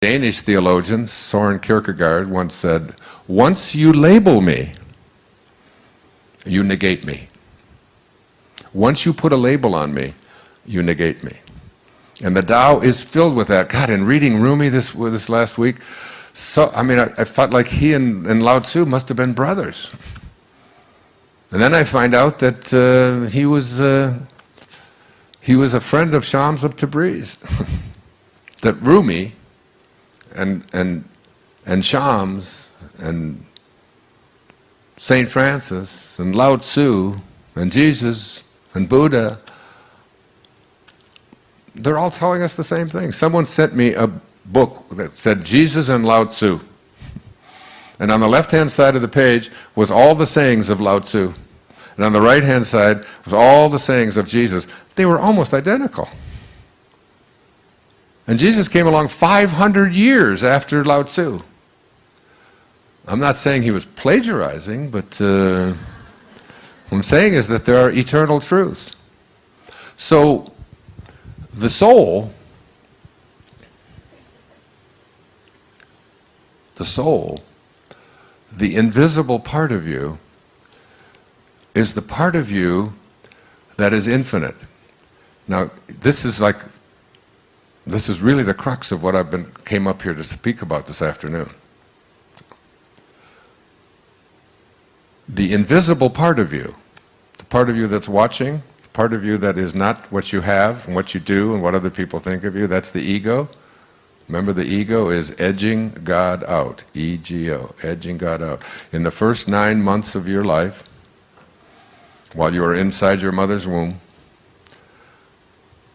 Danish theologian Søren Kierkegaard once said, "Once you label me, you negate me. Once you put a label on me, you negate me." And the Tao is filled with that. God, in reading Rumi this last week, I felt like he and Lao Tzu must have been brothers. And then I find out that he was a friend of Shams of Tabriz. That Rumi and Shams and Saint Francis and Lao Tzu and Jesus and Buddha, they're all telling us the same thing. Someone sent me a book that said Jesus and Lao Tzu. And on the left-hand side of the page was all the sayings of Lao Tzu. And on the right-hand side was all the sayings of Jesus. They were almost identical. And Jesus came along 500 years after Lao Tzu. I'm not saying he was plagiarizing, but what I'm saying is that there are eternal truths. So the soul, the invisible part of you, is the part of you that is infinite. Now, this is really the crux of what came up here to speak about this afternoon. The invisible part of you, the part of you that's watching, the part of you that is not what you have and what you do and what other people think of you, that's the ego. Remember, the ego is edging God out, E-G-O, edging God out. In the first 9 months of your life, while you were inside your mother's womb,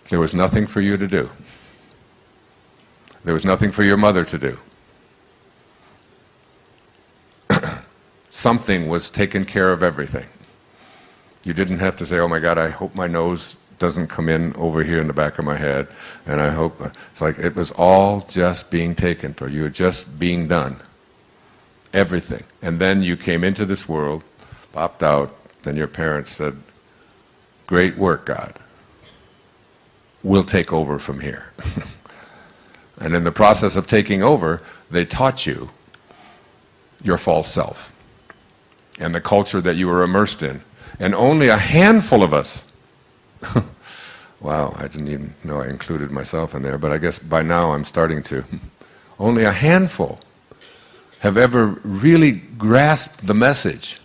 there was nothing for you to do. There was nothing for your mother to do. Something was taking care of everything. You didn't have to say, "Oh my God, I hope my nose doesn't come in over here in the back of my head," and I hope, it's like it was all just being taken for you, just being done. Everything. And then you came into this world, popped out, then your parents said, "Great work, God. We'll take over from here." And in the process of taking over, they taught you your false self and the culture that you were immersed in. And only a handful of us, wow, I didn't even know I included myself in there, but I guess by now I'm starting to. Only a handful have ever really grasped the message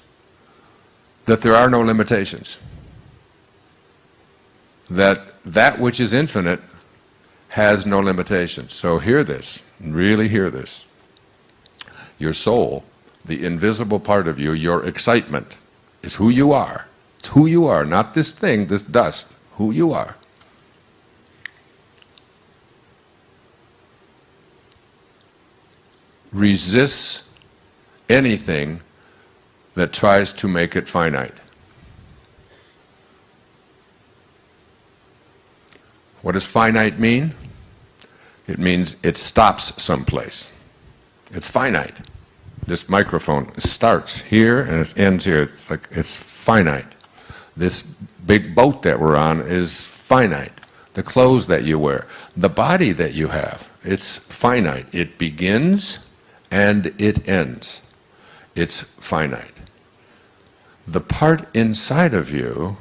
that there are no limitations. That which is infinite has no limitations. So hear this, really hear this. Your soul, the invisible part of you, your excitement, is who you are. It's who you are, not this thing, this dust, who you are. Resists anything that tries to make it finite. What does finite mean? It means it stops someplace. It's finite. This microphone starts here and it ends here. It's finite. This big boat that we're on is finite. The clothes that you wear, the body that you have, it's finite. It begins and it ends. It's finite. The part inside of you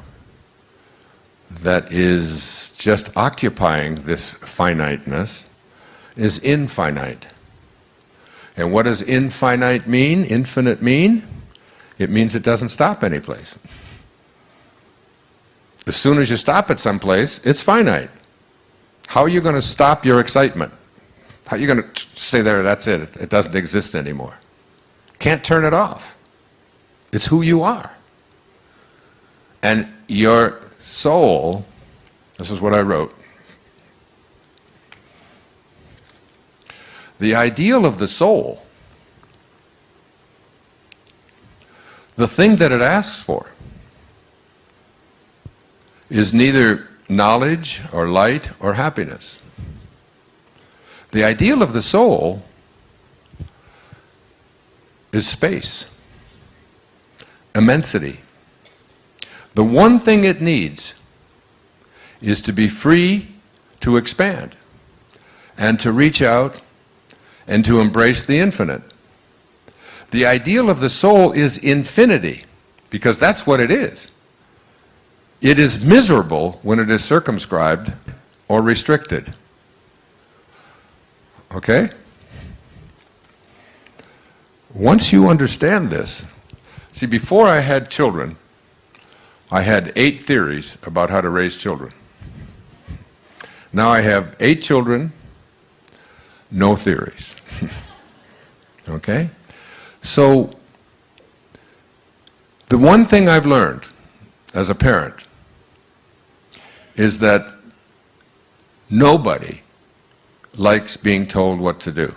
that is just occupying this finiteness is infinite. And what does infinite mean, infinite mean? It means it doesn't stop anyplace. As soon as you stop at some place, it's finite. How are you going to stop your excitement? How are you going to say there, that's it, it doesn't exist anymore? Can't turn it off. It's who you are. And your soul, this is what I wrote. The ideal of the soul, the thing that it asks for, is neither knowledge or light or happiness. The ideal of the soul is space, immensity. The one thing it needs is to be free to expand and to reach out and to embrace the infinite. The ideal of the soul is infinity, because that's what it is. It is miserable when it is circumscribed or restricted. Okay? Once you understand this, see, before I had children, I had 8 theories about how to raise children. Now I have 8 children, no theories. Okay? So, the one thing I've learned as a parent is that nobody likes being told what to do.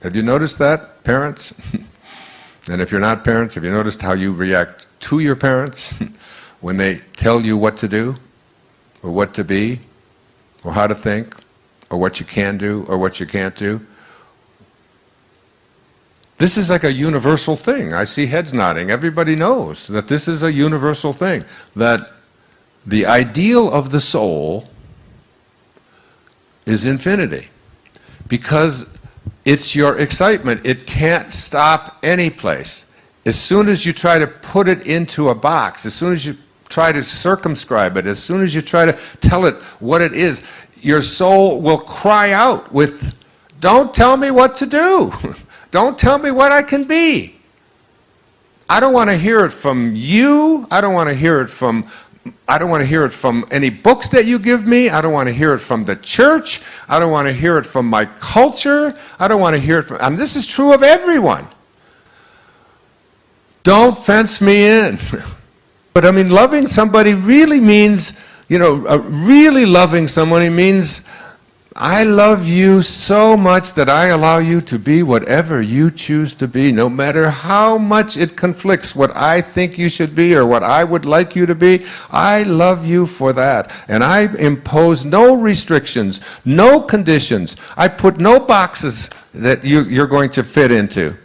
Have you noticed that, parents? And if you're not parents, have you noticed how you react to your parents when they tell you what to do, or what to be, or how to think, or what you can do, or what you can't do? This is like a universal thing. I see heads nodding. Everybody knows that this is a universal thing, that the ideal of the soul is infinity, because it's your excitement. It can't stop any place. As soon as you try to put it into a box, as soon as you try to circumscribe it, as soon as you try to tell it what it is, your soul will cry out with, "Don't tell me what to do. Don't tell me what I can be. I don't want to hear it from you. I don't want to hear it from any books that you give me. I don't want to hear it from the church. I don't want to hear it from my culture. I don't want to hear it from," and this is true of everyone. Don't fence me in. But I mean, loving somebody really means, really loving somebody means, I love you so much that I allow you to be whatever you choose to be, no matter how much it conflicts what I think you should be or what I would like you to be. I love you for that. And I impose no restrictions, no conditions. I put no boxes that you're going to fit into.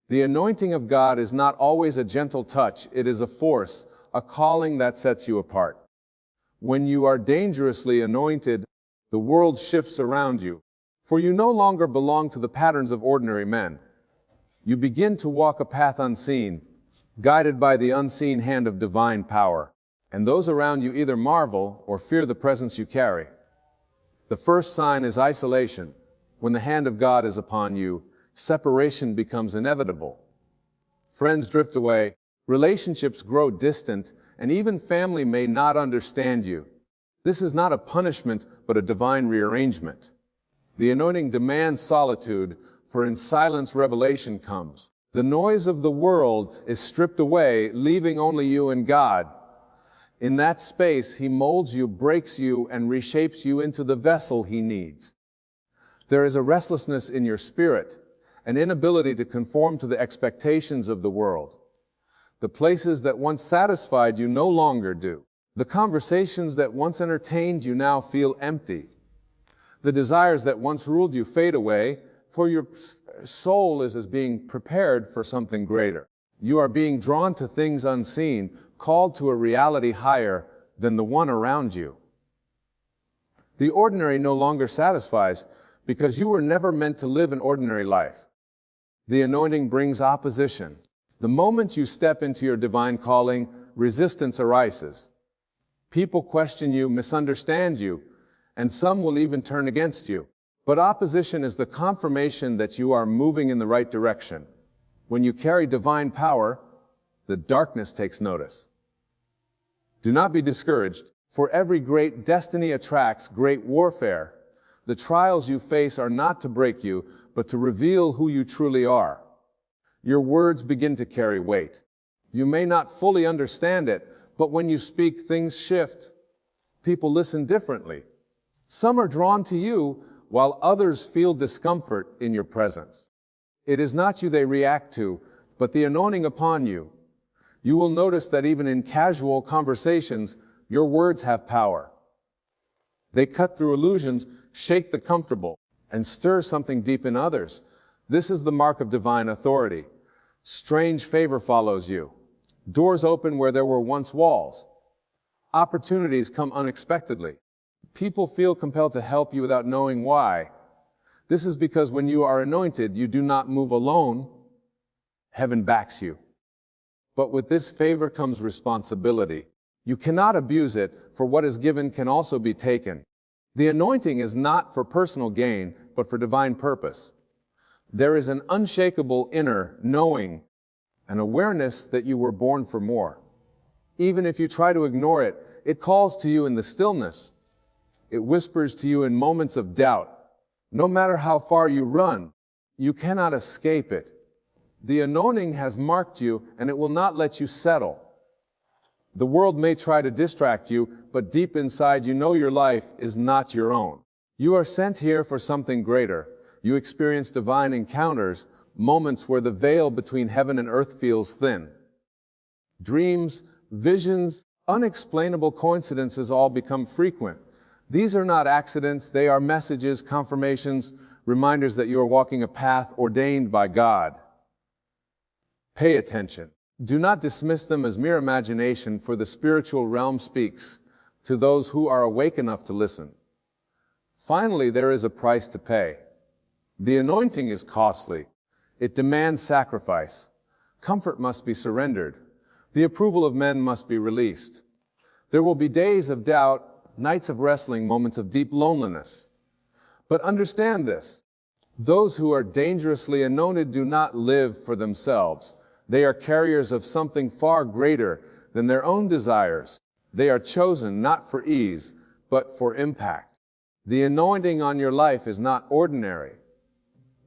The anointing of God is not always a gentle touch. It is a force, a calling that sets you apart. When you are dangerously anointed, the world shifts around you, for you no longer belong to the patterns of ordinary men. You begin to walk a path unseen, guided by the unseen hand of divine power, and those around you either marvel or fear the presence you carry. The first sign is isolation. When the hand of God is upon you, separation becomes inevitable. Friends drift away, relationships grow distant, and even family may not understand you. This is not a punishment, but a divine rearrangement. The anointing demands solitude, for in silence revelation comes. The noise of the world is stripped away, leaving only you and God. In that space, He molds you, breaks you, and reshapes you into the vessel He needs. There is a restlessness in your spirit, an inability to conform to the expectations of the world. The places that once satisfied you no longer do. The conversations that once entertained you now feel empty. The desires that once ruled you fade away, for your soul is as being prepared for something greater. You are being drawn to things unseen, called to a reality higher than the one around you. The ordinary no longer satisfies, because you were never meant to live an ordinary life. The anointing brings opposition. The moment you step into your divine calling, resistance arises. People question you, misunderstand you, and some will even turn against you. But opposition is the confirmation that you are moving in the right direction. When you carry divine power, the darkness takes notice. Do not be discouraged, for every great destiny attracts great warfare. The trials you face are not to break you, but to reveal who you truly are. Your words begin to carry weight. You may not fully understand it, but when you speak, things shift. People listen differently. Some are drawn to you, while others feel discomfort in your presence. It is not you they react to, but the anointing upon you. You will notice that even in casual conversations, your words have power. They cut through illusions, shake the comfortable, and stir something deep in others. This is the mark of divine authority. Strange favor follows you. Doors open where there were once walls. Opportunities come unexpectedly. People feel compelled to help you without knowing why. This is because when you are anointed, you do not move alone. Heaven backs you. But with this favor comes responsibility. You cannot abuse it, for what is given can also be taken. The anointing is not for personal gain, but for divine purpose. There is an unshakable inner knowing, an awareness that you were born for more. Even if you try to ignore it, it calls to you in the stillness. It whispers to you in moments of doubt. No matter how far you run, you cannot escape it. The anointing has marked you, and it will not let you settle. The world may try to distract you, but deep inside you know your life is not your own. You are sent here for something greater. You experience divine encounters, moments where the veil between heaven and earth feels thin. Dreams, visions, unexplainable coincidences all become frequent. These are not accidents, they are messages, confirmations, reminders that you are walking a path ordained by God. Pay attention. Do not dismiss them as mere imagination, for the spiritual realm speaks to those who are awake enough to listen. Finally, there is a price to pay. The anointing is costly. It demands sacrifice. Comfort must be surrendered. The approval of men must be released. There will be days of doubt, nights of wrestling, moments of deep loneliness. But understand this. Those who are dangerously anointed do not live for themselves. They are carriers of something far greater than their own desires. They are chosen not for ease, but for impact. The anointing on your life is not ordinary.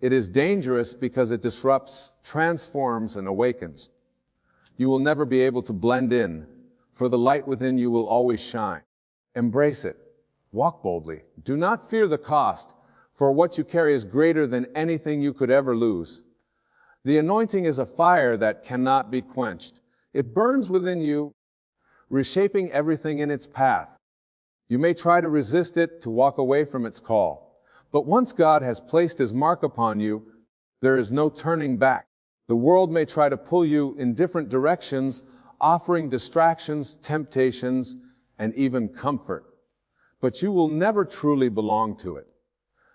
It is dangerous because it disrupts, transforms, and awakens. You will never be able to blend in, for the light within you will always shine. Embrace it. Walk boldly. Do not fear the cost, for what you carry is greater than anything you could ever lose. The anointing is a fire that cannot be quenched. It burns within you, reshaping everything in its path. You may try to resist it, to walk away from its call. But once God has placed His mark upon you, there is no turning back. The world may try to pull you in different directions, offering distractions, temptations, and even comfort. But you will never truly belong to it.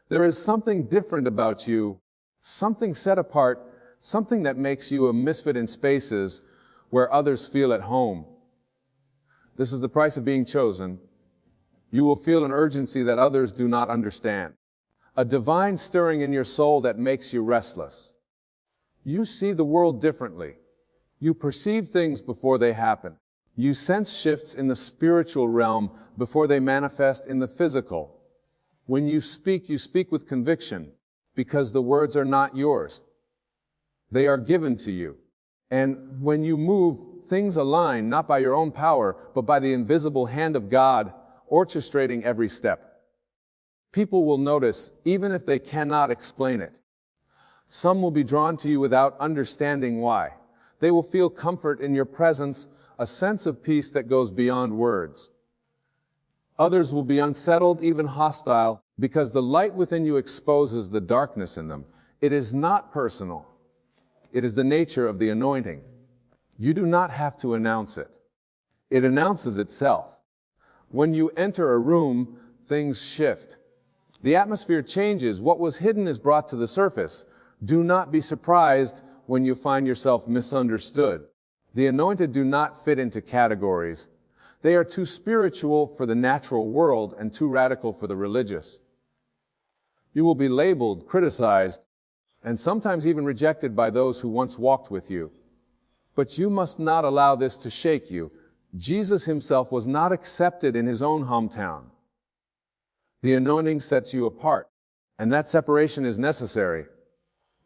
There is something different about you, something set apart, something that makes you a misfit in spaces where others feel at home. This is the price of being chosen. You will feel an urgency that others do not understand, a divine stirring in your soul that makes you restless. You see the world differently. You perceive things before they happen. You sense shifts in the spiritual realm before they manifest in the physical. When you speak with conviction, because the words are not yours. They are given to you. And when you move, things align not by your own power, but by the invisible hand of God, orchestrating every step. People will notice, even if they cannot explain it. Some will be drawn to you without understanding why. They will feel comfort in your presence, a sense of peace that goes beyond words. Others will be unsettled, even hostile, because the light within you exposes the darkness in them. It is not personal. It is the nature of the anointing. You do not have to announce it. It announces itself. When you enter a room, things shift. The atmosphere changes. What was hidden is brought to the surface. Do not be surprised when you find yourself misunderstood. The anointed do not fit into categories. They are too spiritual for the natural world and too radical for the religious. You will be labeled, criticized, and sometimes even rejected by those who once walked with you. But you must not allow this to shake you. Jesus Himself was not accepted in His own hometown. The anointing sets you apart, and that separation is necessary.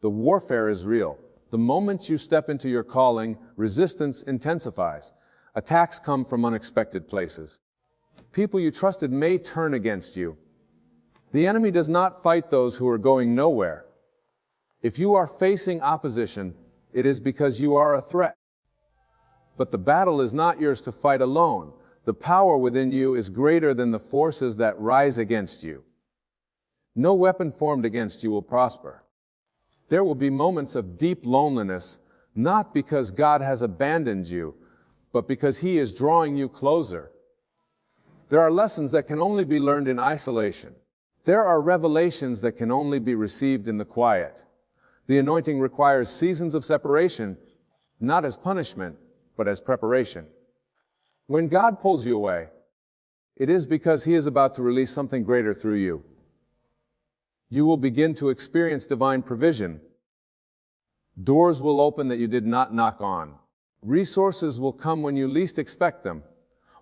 The warfare is real. The moment you step into your calling, resistance intensifies. Attacks come from unexpected places. People you trusted may turn against you. The enemy does not fight those who are going nowhere. If you are facing opposition, it is because you are a threat. But the battle is not yours to fight alone. The power within you is greater than the forces that rise against you. No weapon formed against you will prosper. There will be moments of deep loneliness, not because God has abandoned you, but because He is drawing you closer. There are lessons that can only be learned in isolation. There are revelations that can only be received in the quiet. The anointing requires seasons of separation, not as punishment, but as preparation. When God pulls you away, it is because He is about to release something greater through you. You will begin to experience divine provision. Doors will open that you did not knock on. Resources will come when you least expect them.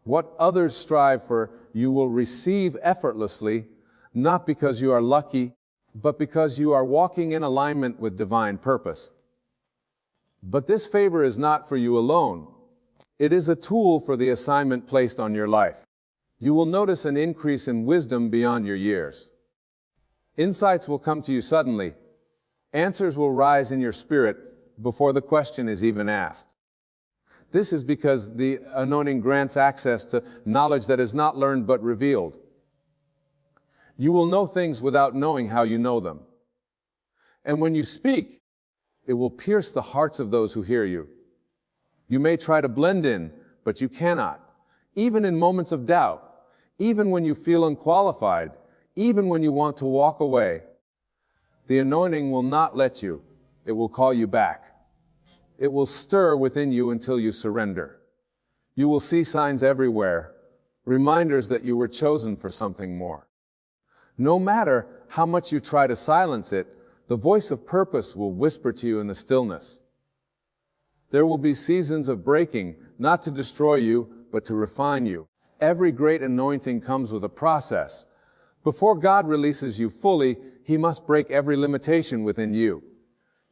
What others strive for, you will receive effortlessly, not because you are lucky, but because you are walking in alignment with divine purpose. But this favor is not for you alone. It is a tool for the assignment placed on your life. You will notice an increase in wisdom beyond your years. Insights will come to you suddenly. Answers will rise in your spirit before the question is even asked. This is because the anointing grants access to knowledge that is not learned but revealed. You will know things without knowing how you know them. And when you speak, it will pierce the hearts of those who hear you. You may try to blend in, but you cannot. Even in moments of doubt, even when you feel unqualified, even when you want to walk away, the anointing will not let you. It will call you back. It will stir within you until you surrender. You will see signs everywhere, reminders that you were chosen for something more. No matter how much you try to silence it, the voice of purpose will whisper to you in the stillness. There will be seasons of breaking, not to destroy you, but to refine you. Every great anointing comes with a process. Before God releases you fully, He must break every limitation within you.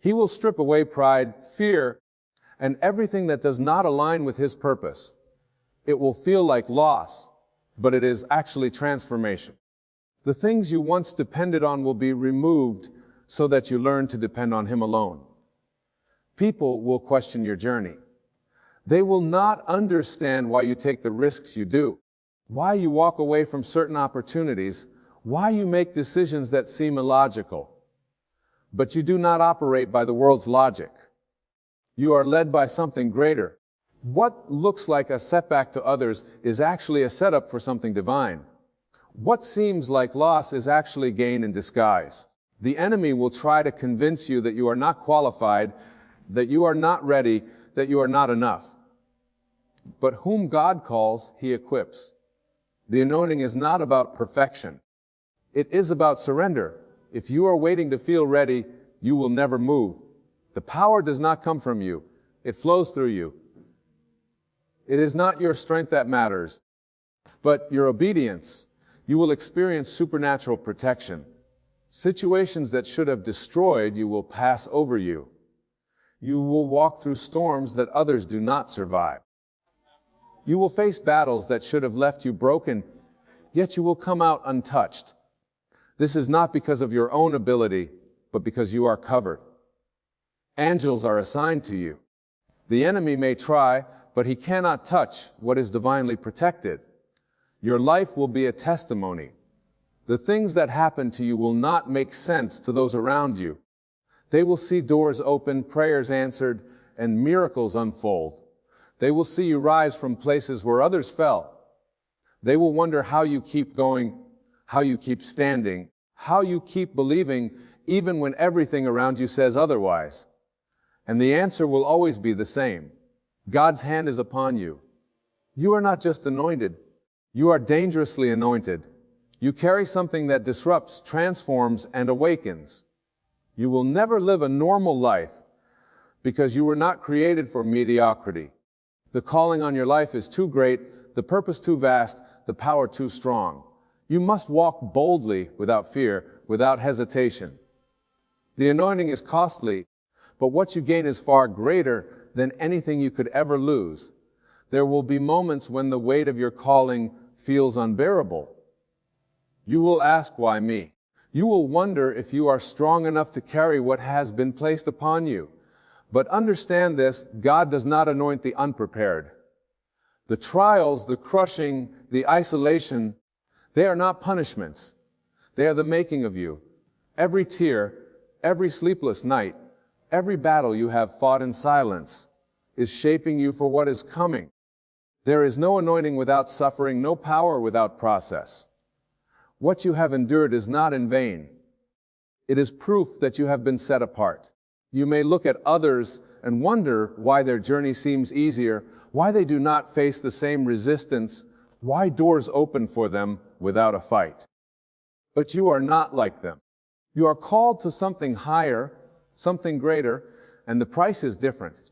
He will strip away pride, fear, and everything that does not align with His purpose. It will feel like loss, but it is actually transformation. The things you once depended on will be removed so that you learn to depend on Him alone. People will question your journey. They will not understand why you take the risks you do, why you walk away from certain opportunities, why you make decisions that seem illogical. But you do not operate by the world's logic. You are led by something greater. What looks like a setback to others is actually a setup for something divine. What seems like loss is actually gain in disguise. The enemy will try to convince you that you are not qualified, that you are not ready, that you are not enough. But whom God calls, He equips. The anointing is not about perfection. It is about surrender. If you are waiting to feel ready, you will never move. The power does not come from you. It flows through you. It is not your strength that matters, but your obedience. You will experience supernatural protection. Situations that should have destroyed you will pass over you. You will walk through storms that others do not survive. You will face battles that should have left you broken, yet you will come out untouched. This is not because of your own ability, but because you are covered. Angels are assigned to you. The enemy may try, but he cannot touch what is divinely protected. Your life will be a testimony. The things that happen to you will not make sense to those around you. They will see doors open, prayers answered, and miracles unfold. They will see you rise from places where others fell. They will wonder how you keep going, how you keep standing, how you keep believing, even when everything around you says otherwise. And the answer will always be the same. God's hand is upon you. You are not just anointed. You are dangerously anointed. You carry something that disrupts, transforms, and awakens. You will never live a normal life because you were not created for mediocrity. The calling on your life is too great, the purpose too vast, the power too strong. You must walk boldly, without fear, without hesitation. The anointing is costly, but what you gain is far greater than anything you could ever lose. There will be moments when the weight of your calling feels unbearable. You will ask, why me? You will wonder if you are strong enough to carry what has been placed upon you. But understand this, God does not anoint the unprepared. The trials, the crushing, the isolation, they are not punishments. They are the making of you. Every tear, every sleepless night, every battle you have fought in silence is shaping you for what is coming. There is no anointing without suffering, no power without process. What you have endured is not in vain. It is proof that you have been set apart. You may look at others and wonder why their journey seems easier, why they do not face the same resistance, why doors open for them without a fight. But you are not like them. You are called to something higher, something greater, and the price is different.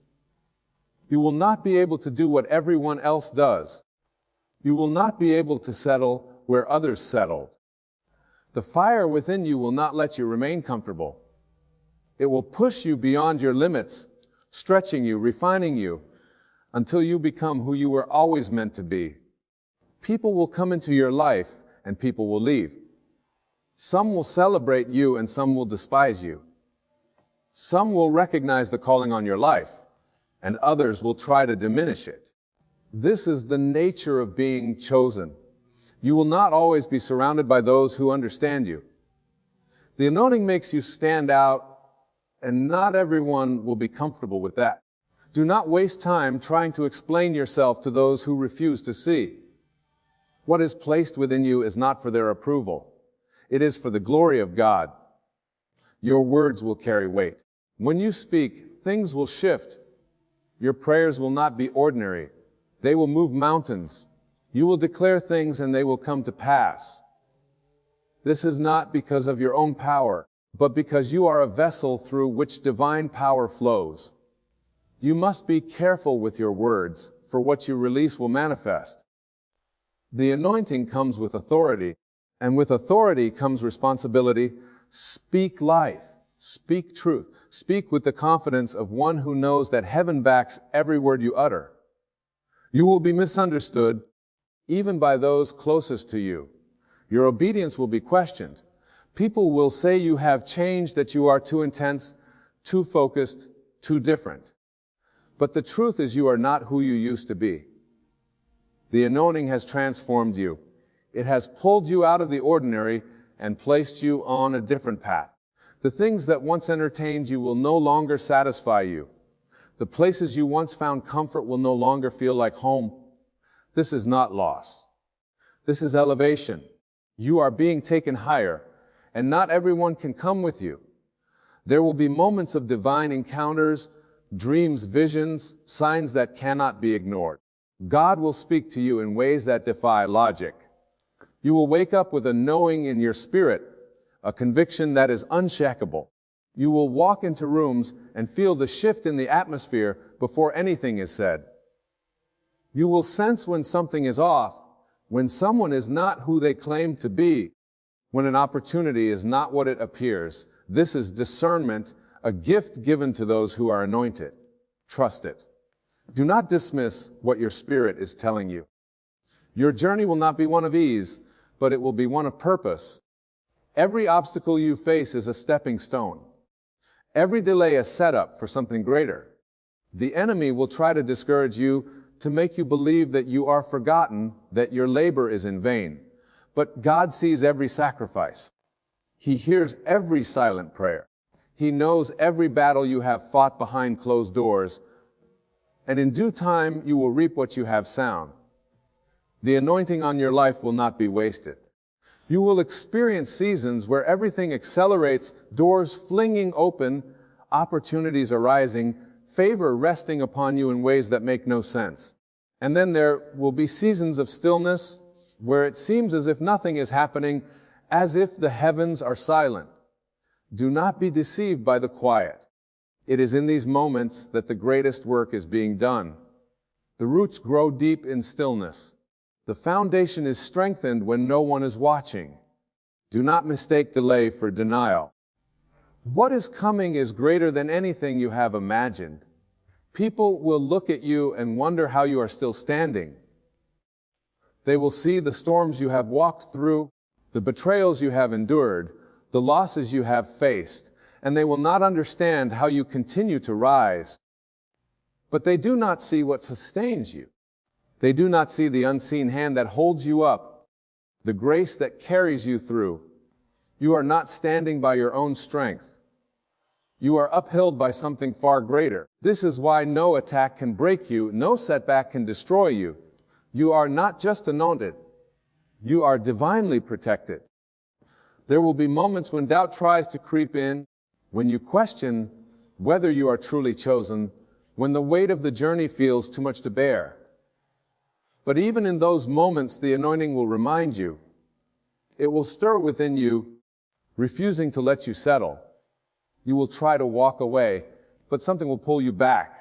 You will not be able to do what everyone else does. You will not be able to settle where others settled. The fire within you will not let you remain comfortable. It will push you beyond your limits, stretching you, refining you, until you become who you were always meant to be. People will come into your life, and people will leave. Some will celebrate you, and some will despise you. Some will recognize the calling on your life, and others will try to diminish it. This is the nature of being chosen. You will not always be surrounded by those who understand you. The anointing makes you stand out, and not everyone will be comfortable with that. Do not waste time trying to explain yourself to those who refuse to see. What is placed within you is not for their approval. It is for the glory of God. Your words will carry weight. When you speak, things will shift. Your prayers will not be ordinary. They will move mountains. You will declare things and they will come to pass. This is not because of your own power, but because you are a vessel through which divine power flows. You must be careful with your words, for what you release will manifest. The anointing comes with authority, and with authority comes responsibility. Speak life. Speak truth. Speak with the confidence of one who knows that heaven backs every word you utter. You will be misunderstood, even by those closest to you. Your obedience will be questioned. People will say you have changed, that you are too intense, too focused, too different. But the truth is you are not who you used to be. The anointing has transformed you. It has pulled you out of the ordinary and placed you on a different path. The things that once entertained you will no longer satisfy you. The places you once found comfort will no longer feel like home. This is not loss. This is elevation. You are being taken higher, and not everyone can come with you. There will be moments of divine encounters, dreams, visions, signs that cannot be ignored. God will speak to you in ways that defy logic. You will wake up with a knowing in your spirit, a conviction that is unshakable. You will walk into rooms and feel the shift in the atmosphere before anything is said. You will sense when something is off, when someone is not who they claim to be, when an opportunity is not what it appears. This is discernment, a gift given to those who are anointed. Trust it. Do not dismiss what your spirit is telling you. Your journey will not be one of ease, but it will be one of purpose. Every obstacle you face is a stepping stone. Every delay a setup for something greater. The enemy will try to discourage you, to make you believe that you are forgotten, that your labor is in vain. But God sees every sacrifice. He hears every silent prayer. He knows every battle you have fought behind closed doors, and in due time you will reap what you have sown. The anointing on your life will not be wasted. You will experience seasons where everything accelerates, doors flinging open, opportunities arising, favor resting upon you in ways that make no sense. And then there will be seasons of stillness where it seems as if nothing is happening, as if the heavens are silent. Do not be deceived by the quiet. It is in these moments that the greatest work is being done. The roots grow deep in stillness. The foundation is strengthened when no one is watching. Do not mistake delay for denial. What is coming is greater than anything you have imagined. People will look at you and wonder how you are still standing. They will see the storms you have walked through, the betrayals you have endured, the losses you have faced, and they will not understand how you continue to rise. But they do not see what sustains you. They do not see the unseen hand that holds you up, the grace that carries you through. You are not standing by your own strength. You are upheld by something far greater. This is why no attack can break you, no setback can destroy you. You are not just anointed. You are divinely protected. There will be moments when doubt tries to creep in, when you question whether you are truly chosen, when the weight of the journey feels too much to bear. But even in those moments, the anointing will remind you. It will stir within you, refusing to let you settle. You will try to walk away, but something will pull you back.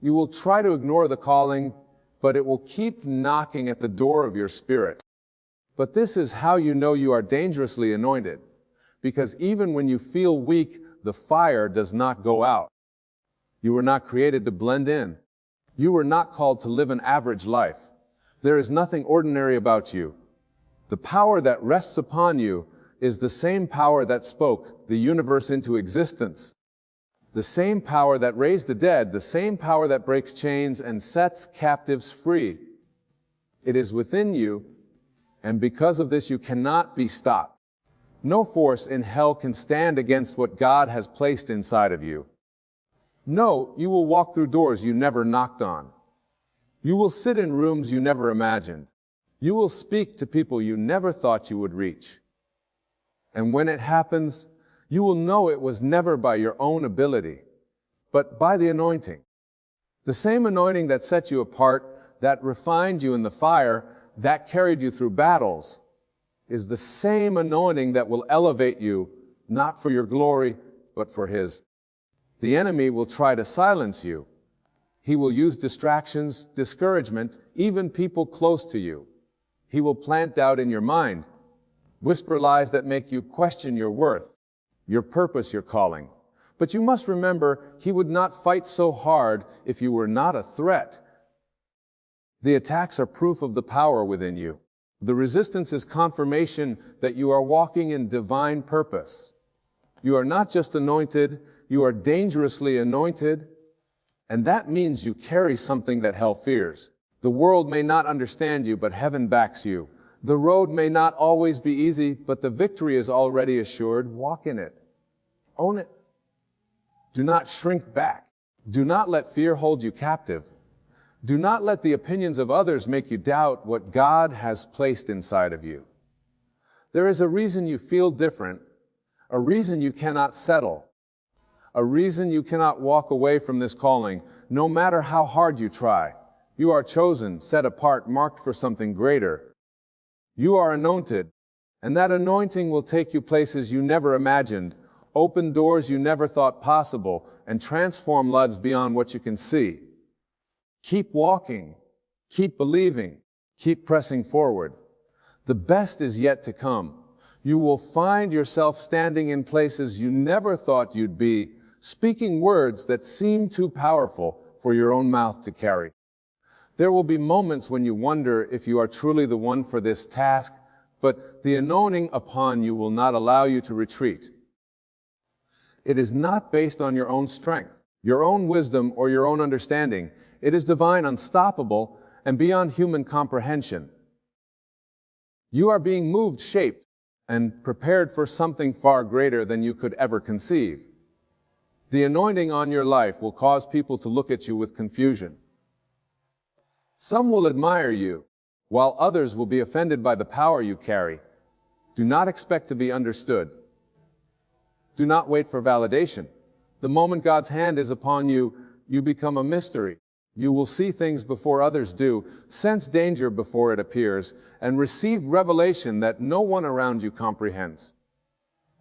You will try to ignore the calling, but it will keep knocking at the door of your spirit. But this is how you know you are dangerously anointed, because even when you feel weak, the fire does not go out. You were not created to blend in. You were not called to live an average life. There is nothing ordinary about you. The power that rests upon you is the same power that spoke the universe into existence. The same power that raised the dead, the same power that breaks chains and sets captives free. It is within you, and because of this you cannot be stopped. No force in hell can stand against what God has placed inside of you. No, you will walk through doors you never knocked on. You will sit in rooms you never imagined. You will speak to people you never thought you would reach. And when it happens, you will know it was never by your own ability, but by the anointing. The same anointing that set you apart, that refined you in the fire, that carried you through battles, is the same anointing that will elevate you, not for your glory, but for His. The enemy will try to silence you. He will use distractions, discouragement, even people close to you. He will plant doubt in your mind, whisper lies that make you question your worth, your purpose, your calling. But you must remember, He would not fight so hard if you were not a threat. The attacks are proof of the power within you. The resistance is confirmation that you are walking in divine purpose. You are not just anointed, you are dangerously anointed, and that means you carry something that hell fears. The world may not understand you, but heaven backs you. The road may not always be easy, but the victory is already assured. Walk in it. Own it. Do not shrink back. Do not let fear hold you captive. Do not let the opinions of others make you doubt what God has placed inside of you. There is a reason you feel different, a reason you cannot settle, a reason you cannot walk away from this calling, no matter how hard you try. You are chosen, set apart, marked for something greater. You are anointed, and that anointing will take you places you never imagined, open doors you never thought possible, and transform lives beyond what you can see. Keep walking, keep believing, keep pressing forward. The best is yet to come. You will find yourself standing in places you never thought you'd be, speaking words that seem too powerful for your own mouth to carry. There will be moments when you wonder if you are truly the one for this task, but the anointing upon you will not allow you to retreat. It is not based on your own strength, your own wisdom, or your own understanding. It is divine, unstoppable, and beyond human comprehension. You are being moved, shaped, and prepared for something far greater than you could ever conceive. The anointing on your life will cause people to look at you with confusion. Some will admire you, while others will be offended by the power you carry. Do not expect to be understood. Do not wait for validation. The moment God's hand is upon you, you become a mystery. You will see things before others do, sense danger before it appears, and receive revelation that no one around you comprehends.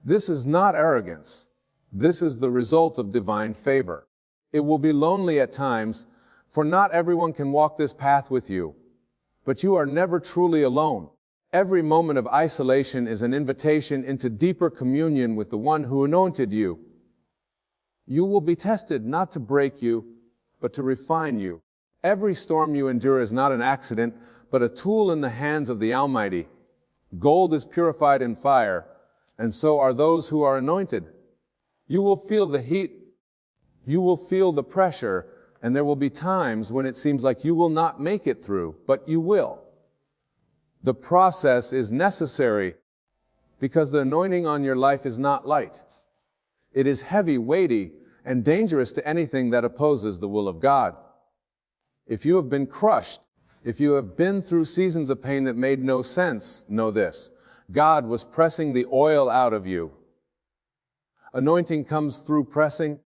This is not arrogance. This is the result of divine favor. It will be lonely at times, for not everyone can walk this path with you. But you are never truly alone. Every moment of isolation is an invitation into deeper communion with the one who anointed you. You will be tested not to break you, but to refine you. Every storm you endure is not an accident, but a tool in the hands of the Almighty. Gold is purified in fire, and so are those who are anointed. You will feel the heat. You will feel the pressure, and there will be times when it seems like you will not make it through, but you will. The process is necessary because the anointing on your life is not light. It is heavy, weighty, and dangerous to anything that opposes the will of God. If you have been crushed, if you have been through seasons of pain that made no sense, know this: God was pressing the oil out of you. Anointing comes through pressing,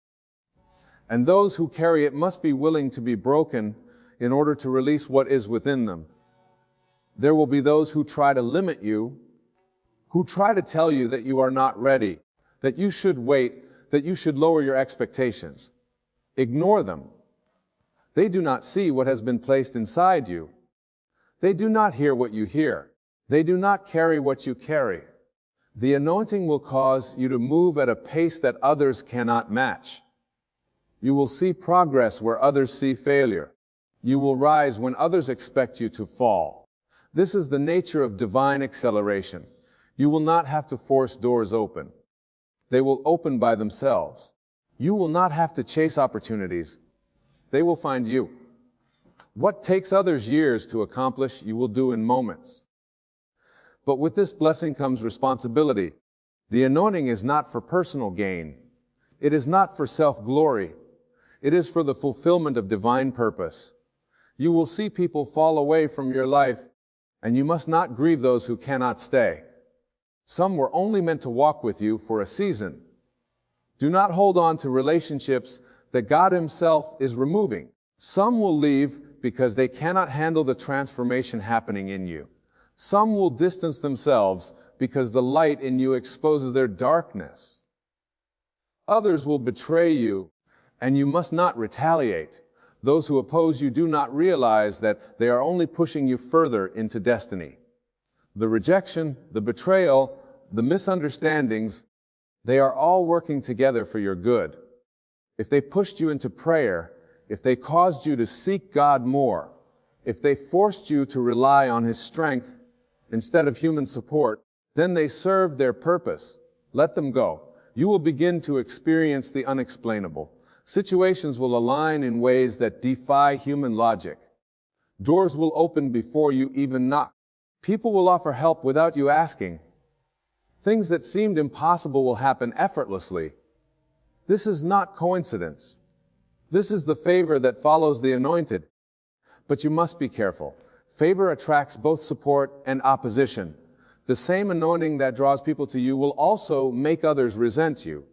and those who carry it must be willing to be broken in order to release what is within them. There will be those who try to limit you, who try to tell you that you are not ready, that you should wait, that you should lower your expectations. Ignore them. They do not see what has been placed inside you. They do not hear what you hear. They do not carry what you carry. The anointing will cause you to move at a pace that others cannot match. You will see progress where others see failure. You will rise when others expect you to fall. This is the nature of divine acceleration. You will not have to force doors open. They will open by themselves. You will not have to chase opportunities. They will find you. What takes others years to accomplish, you will do in moments. But with this blessing comes responsibility. The anointing is not for personal gain. It is not for self-glory. It is for the fulfillment of divine purpose. You will see people fall away from your life, and you must not grieve those who cannot stay. Some were only meant to walk with you for a season. Do not hold on to relationships that God Himself is removing. Some will leave because they cannot handle the transformation happening in you. Some will distance themselves because the light in you exposes their darkness. Others will betray you, and you must not retaliate. Those who oppose you do not realize that they are only pushing you further into destiny. The rejection, the betrayal, the misunderstandings, they are all working together for your good. If they pushed you into prayer, if they caused you to seek God more, if they forced you to rely on His strength instead of human support, then they served their purpose. Let them go. You will begin to experience the unexplainable. Situations will align in ways that defy human logic. Doors will open before you even knock. People will offer help without you asking. Things that seemed impossible will happen effortlessly. This is not coincidence. This is the favor that follows the anointed. But you must be careful. Favor attracts both support and opposition. The same anointing that draws people to you will also make others resent you.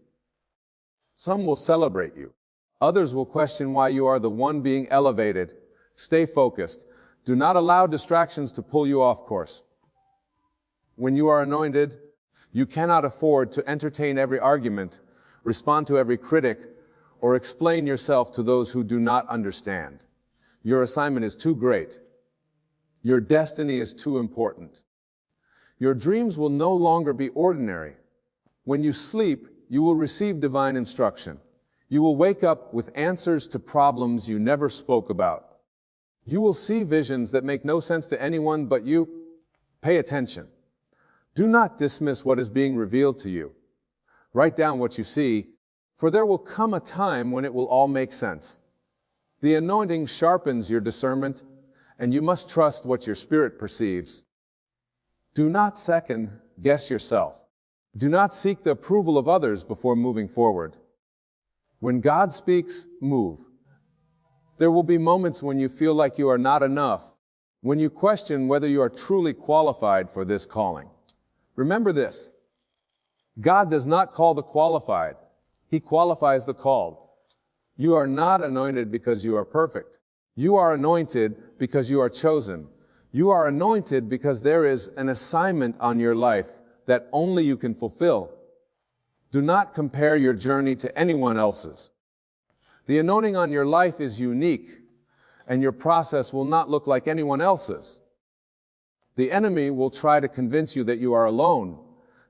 Some will celebrate you. Others will question why you are the one being elevated. Stay focused. Do not allow distractions to pull you off course. When you are anointed, you cannot afford to entertain every argument, respond to every critic, or explain yourself to those who do not understand. Your assignment is too great. Your destiny is too important. Your dreams will no longer be ordinary. When you sleep, you will receive divine instruction. You will wake up with answers to problems you never spoke about. You will see visions that make no sense to anyone but you. Pay attention. Do not dismiss what is being revealed to you. Write down what you see, for there will come a time when it will all make sense. The anointing sharpens your discernment, and you must trust what your spirit perceives. Do not second guess yourself. Do not seek the approval of others before moving forward. When God speaks, move. There will be moments when you feel like you are not enough, when you question whether you are truly qualified for this calling. Remember this: God does not call the qualified. He qualifies the called. You are not anointed because you are perfect. You are anointed because you are chosen. You are anointed because there is an assignment on your life that only you can fulfill. Do not compare your journey to anyone else's. The anointing on your life is unique, and your process will not look like anyone else's. The enemy will try to convince you that you are alone,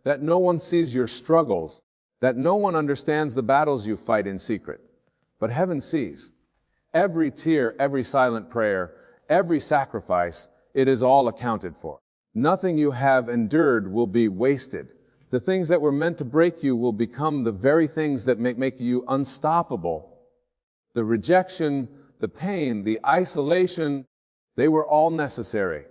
that no one sees your struggles, that no one understands the battles you fight in secret. But heaven sees. Every tear, every silent prayer, every sacrifice, it is all accounted for. Nothing you have endured will be wasted. The things that were meant to break you will become the very things that make you unstoppable. The rejection, the pain, the isolation, they were all necessary.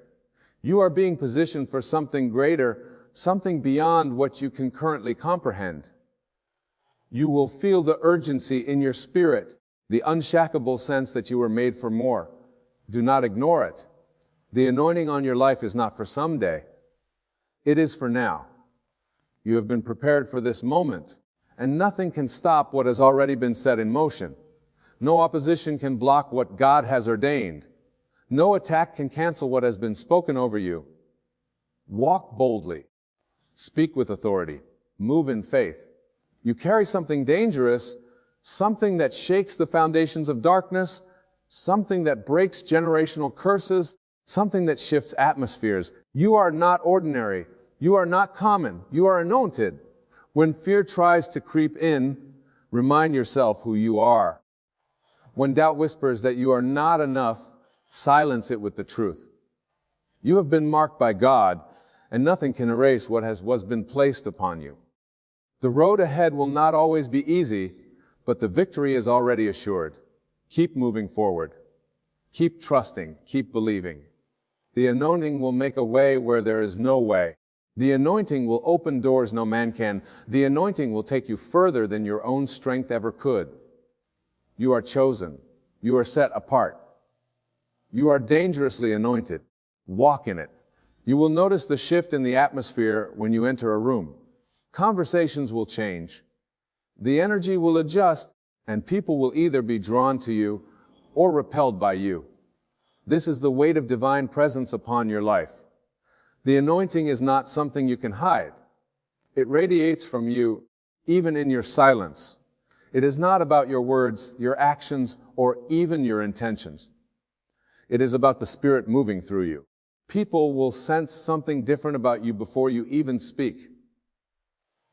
You are being positioned for something greater, something beyond what you can currently comprehend. You will feel the urgency in your spirit, the unshakable sense that you were made for more. Do not ignore it. The anointing on your life is not for someday. It is for now. You have been prepared for this moment, and nothing can stop what has already been set in motion. No opposition can block what God has ordained. No attack can cancel what has been spoken over you. Walk boldly. Speak with authority. Move in faith. You carry something dangerous, something that shakes the foundations of darkness, something that breaks generational curses, something that shifts atmospheres. You are not ordinary. You are not common. You are anointed. When fear tries to creep in, remind yourself who you are. When doubt whispers that you are not enough, silence it with the truth. You have been marked by God, and nothing can erase what has been placed upon you. The road ahead will not always be easy, but the victory is already assured. Keep moving forward. Keep trusting. Keep believing. The anointing will make a way where there is no way. The anointing will open doors no man can. The anointing will take you further than your own strength ever could. You are chosen. You are set apart. You are dangerously anointed. Walk in it. You will notice the shift in the atmosphere when you enter a room. Conversations will change. The energy will adjust, and people will either be drawn to you or repelled by you. This is the weight of divine presence upon your life. The anointing is not something you can hide. It radiates from you, even in your silence. It is not about your words, your actions, or even your intentions. It is about the Spirit moving through you. People will sense something different about you before you even speak.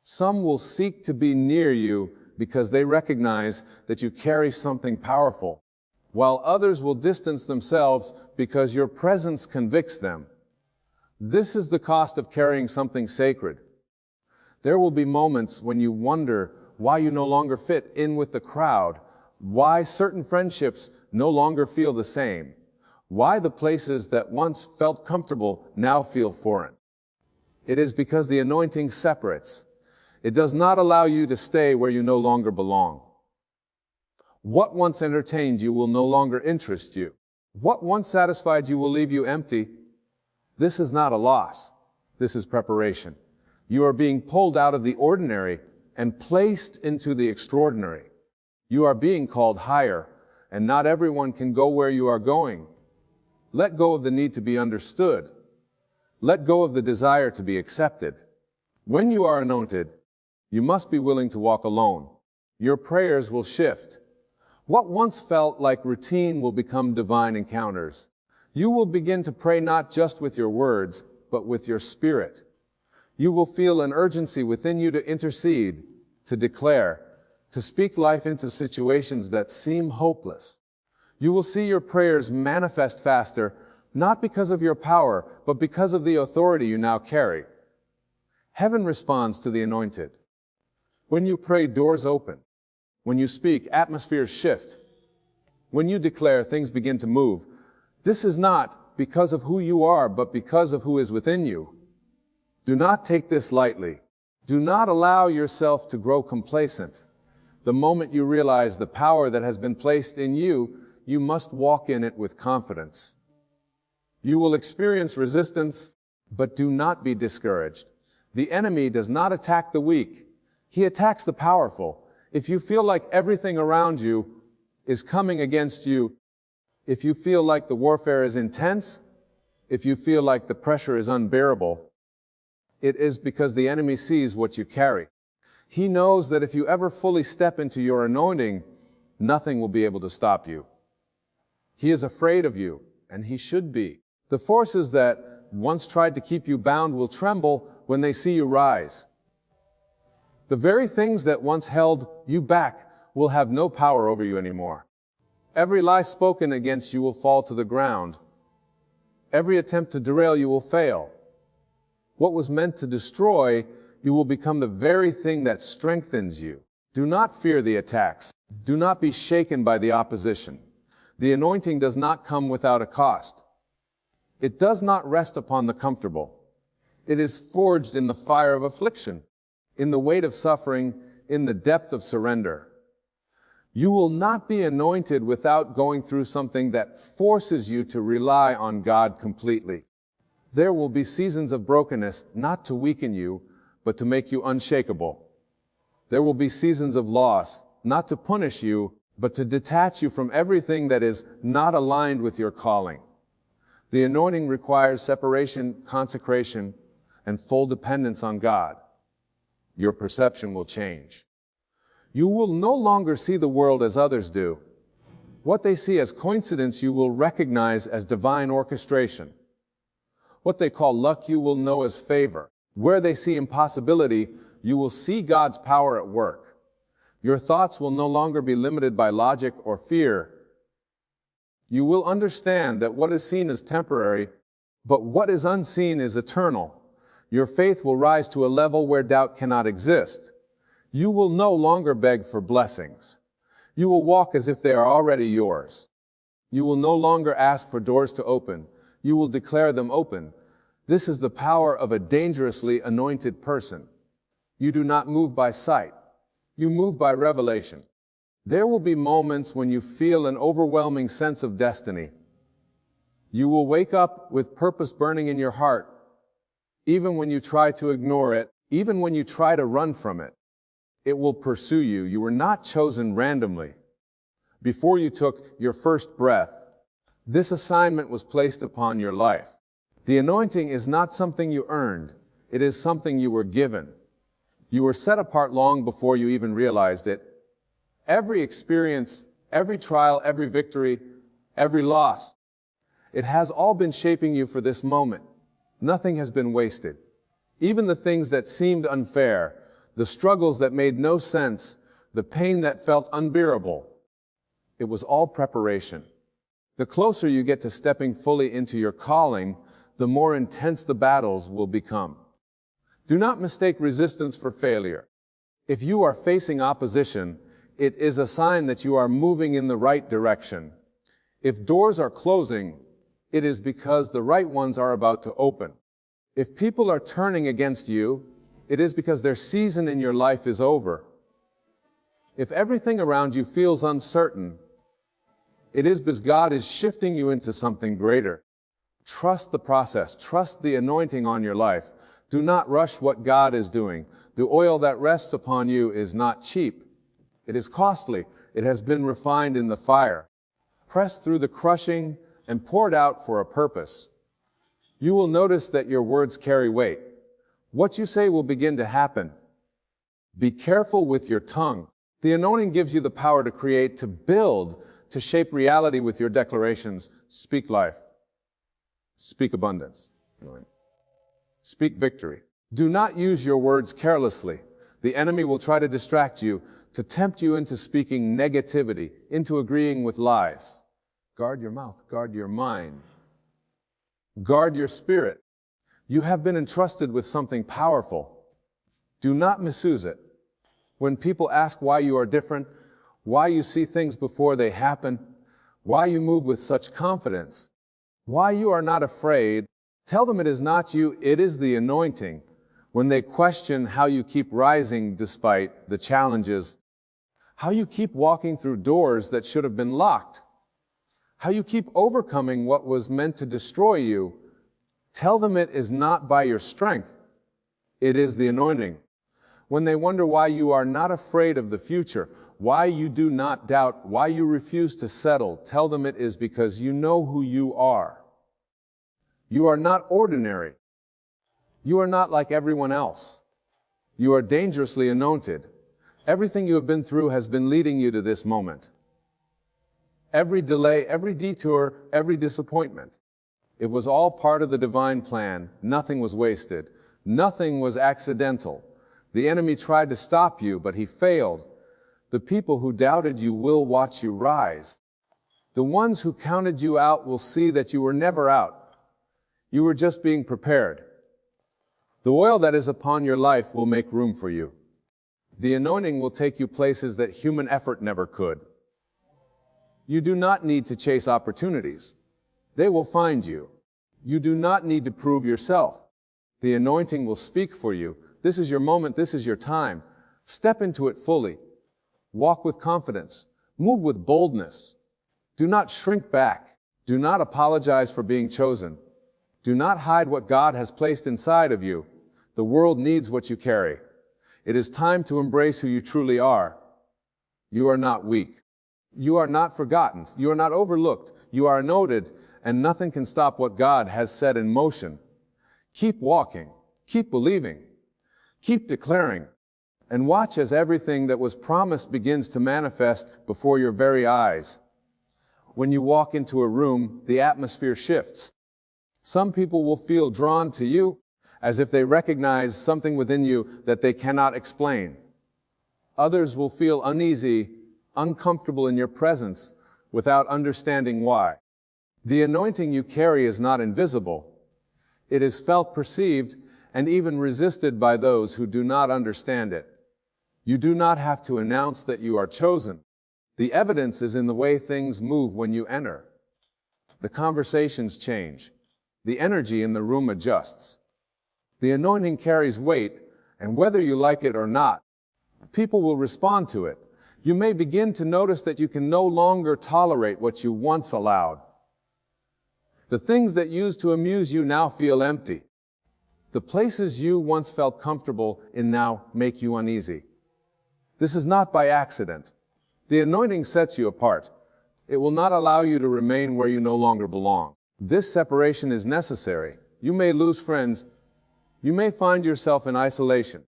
Some will seek to be near you because they recognize that you carry something powerful, while others will distance themselves because your presence convicts them. This is the cost of carrying something sacred. There will be moments when you wonder why you no longer fit in with the crowd, why certain friendships no longer feel the same, why the places that once felt comfortable now feel foreign. It is because the anointing separates. It does not allow you to stay where you no longer belong. What once entertained you will no longer interest you. What once satisfied you will leave you empty. This is not a loss. This is preparation. You are being pulled out of the ordinary and placed into the extraordinary. You are being called higher, and not everyone can go where you are going. Let go of the need to be understood. Let go of the desire to be accepted. When you are anointed, you must be willing to walk alone. Your prayers will shift. What once felt like routine will become divine encounters. You will begin to pray not just with your words, but with your spirit. You will feel an urgency within you to intercede, to declare, to speak life into situations that seem hopeless. You will see your prayers manifest faster, not because of your power, but because of the authority you now carry. Heaven responds to the anointed. When you pray, doors open. When you speak, atmospheres shift. When you declare, things begin to move. This is not because of who you are, but because of who is within you. Do not take this lightly. Do not allow yourself to grow complacent. The moment you realize the power that has been placed in you, you must walk in it with confidence. You will experience resistance, but do not be discouraged. The enemy does not attack the weak. He attacks the powerful. If you feel like everything around you is coming against you, if you feel like the warfare is intense, if you feel like the pressure is unbearable, it is because the enemy sees what you carry. He knows that if you ever fully step into your anointing, nothing will be able to stop you. He is afraid of you, and he should be. The forces that once tried to keep you bound will tremble when they see you rise. The very things that once held you back will have no power over you anymore. Every lie spoken against you will fall to the ground. Every attempt to derail you will fail. What was meant to destroy, you will become the very thing that strengthens you. Do not fear the attacks. Do not be shaken by the opposition. The anointing does not come without a cost. It does not rest upon the comfortable. It is forged in the fire of affliction, in the weight of suffering, in the depth of surrender. You will not be anointed without going through something that forces you to rely on God completely. There will be seasons of brokenness, not to weaken you, but to make you unshakable. There will be seasons of loss, not to punish you, but to detach you from everything that is not aligned with your calling. The anointing requires separation, consecration, and full dependence on God. Your perception will change. You will no longer see the world as others do. What they see as coincidence, you will recognize as divine orchestration. What they call luck, you will know as favor. Where they see impossibility, you will see God's power at work. Your thoughts will no longer be limited by logic or fear. You will understand that what is seen is temporary, but what is unseen is eternal. Your faith will rise to a level where doubt cannot exist. You will no longer beg for blessings. You will walk as if they are already yours. You will no longer ask for doors to open. You will declare them open. This is the power of a dangerously anointed person. You do not move by sight. You move by revelation. There will be moments when you feel an overwhelming sense of destiny. You will wake up with purpose burning in your heart, even when you try to ignore it, even when you try to run from it. It will pursue you. You were not chosen randomly. Before you took your first breath, this assignment was placed upon your life. The anointing is not something you earned. It is something you were given. You were set apart long before you even realized it. Every experience, every trial, every victory, every loss, it has all been shaping you for this moment. Nothing has been wasted. Even the things that seemed unfair, the struggles that made no sense, the pain that felt unbearable, it was all preparation. The closer you get to stepping fully into your calling, the more intense the battles will become. Do not mistake resistance for failure. If you are facing opposition, it is a sign that you are moving in the right direction. If doors are closing, it is because the right ones are about to open. If people are turning against you, it is because their season in your life is over. If everything around you feels uncertain, it is because God is shifting you into something greater. Trust the process. Trust the anointing on your life. Do not rush what God is doing. The oil that rests upon you is not cheap. It is costly. It has been refined in the fire, pressed through the crushing, and poured out for a purpose. You will notice that your words carry weight. What you say will begin to happen. Be careful with your tongue. The anointing gives you the power to create, to build, to shape reality with your declarations. Speak life. Speak abundance. Speak victory. Do not use your words carelessly. The enemy will try to distract you, to tempt you into speaking negativity, into agreeing with lies. Guard your mouth. Guard your mind. Guard your spirit. You have been entrusted with something powerful. Do not misuse it. When people ask why you are different, why you see things before they happen, why you move with such confidence, why you are not afraid, tell them it is not you, it is the anointing. When they question how you keep rising despite the challenges, how you keep walking through doors that should have been locked, how you keep overcoming what was meant to destroy you, tell them it is not by your strength, it is the anointing. When they wonder why you are not afraid of the future, why you do not doubt, why you refuse to settle, tell them it is because you know who you are. You are not ordinary. You are not like everyone else. You are dangerously anointed. Everything you have been through has been leading you to this moment. Every delay, every detour, every disappointment. It was all part of the divine plan. Nothing was wasted. Nothing was accidental. The enemy tried to stop you, but he failed. The people who doubted you will watch you rise. The ones who counted you out will see that you were never out. You were just being prepared. The oil that is upon your life will make room for you. The anointing will take you places that human effort never could. You do not need to chase opportunities. They will find you. You do not need to prove yourself. The anointing will speak for you. This is your moment. This is your time. Step into it fully. Walk with confidence. Move with boldness. Do not shrink back. Do not apologize for being chosen. Do not hide what God has placed inside of you. The world needs what you carry. It is time to embrace who you truly are. You are not weak. You are not forgotten. You are not overlooked. You are noted, and nothing can stop what God has set in motion. Keep walking. Keep believing. Keep declaring. And watch as everything that was promised begins to manifest before your very eyes. When you walk into a room, the atmosphere shifts. Some people will feel drawn to you, as if they recognize something within you that they cannot explain. Others will feel uneasy, uncomfortable in your presence, without understanding why. The anointing you carry is not invisible. It is felt, perceived, and even resisted by those who do not understand it. You do not have to announce that you are chosen. The evidence is in the way things move when you enter. The conversations change. The energy in the room adjusts. The anointing carries weight, and whether you like it or not, people will respond to it. You may begin to notice that you can no longer tolerate what you once allowed. The things that used to amuse you now feel empty. The places you once felt comfortable in now make you uneasy. This is not by accident. The anointing sets you apart. It will not allow you to remain where you no longer belong. This separation is necessary. You may lose friends. You may find yourself in isolation.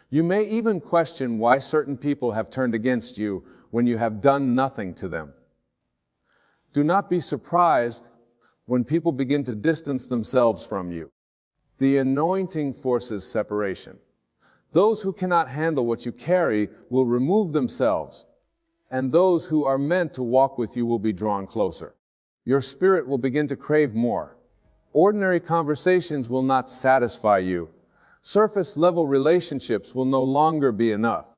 You may even question why certain people have turned against you when you have done nothing to them. Do not be surprised when people begin to distance themselves from you. The anointing forces separation. Those who cannot handle what you carry will remove themselves, and those who are meant to walk with you will be drawn closer. Your spirit will begin to crave more. Ordinary conversations will not satisfy you. Surface-level relationships will no longer be enough.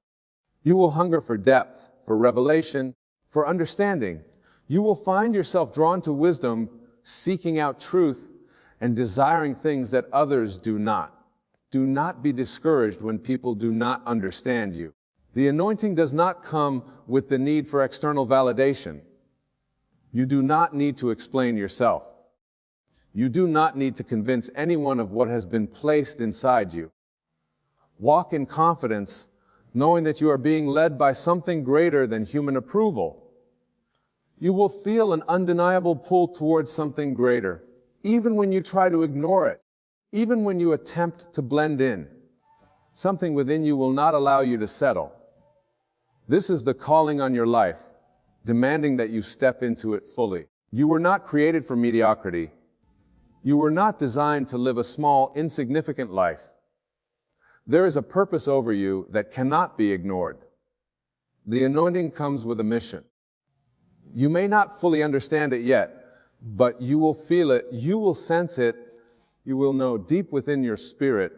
You will hunger for depth, for revelation, for understanding. You will find yourself drawn to wisdom, seeking out truth, and desiring things that others do not. Do not be discouraged when people do not understand you. The anointing does not come with the need for external validation. You do not need to explain yourself. You do not need to convince anyone of what has been placed inside you. Walk in confidence, knowing that you are being led by something greater than human approval. You will feel an undeniable pull towards something greater, even when you try to ignore it, even when you attempt to blend in. Something within you will not allow you to settle. This is the calling on your life, demanding that you step into it fully. You were not created for mediocrity. You were not designed to live a small, insignificant life. There is a purpose over you that cannot be ignored. The anointing comes with a mission. You may not fully understand it yet, but you will feel it, you will sense it, you will know deep within your spirit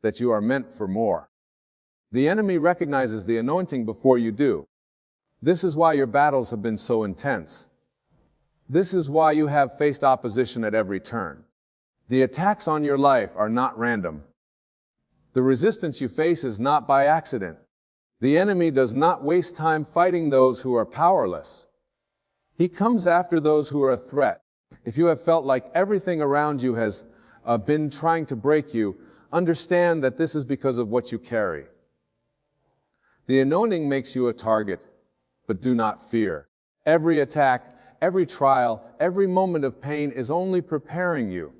that you are meant for more. The enemy recognizes the anointing before you do. This is why your battles have been so intense. This is why you have faced opposition at every turn. The attacks on your life are not random. The resistance you face is not by accident. The enemy does not waste time fighting those who are powerless. He comes after those who are a threat. If you have felt like everything around you has been trying to break you, understand that this is because of what you carry. The anointing makes you a target, but do not fear. Every attack, every trial, every moment of pain is only preparing you.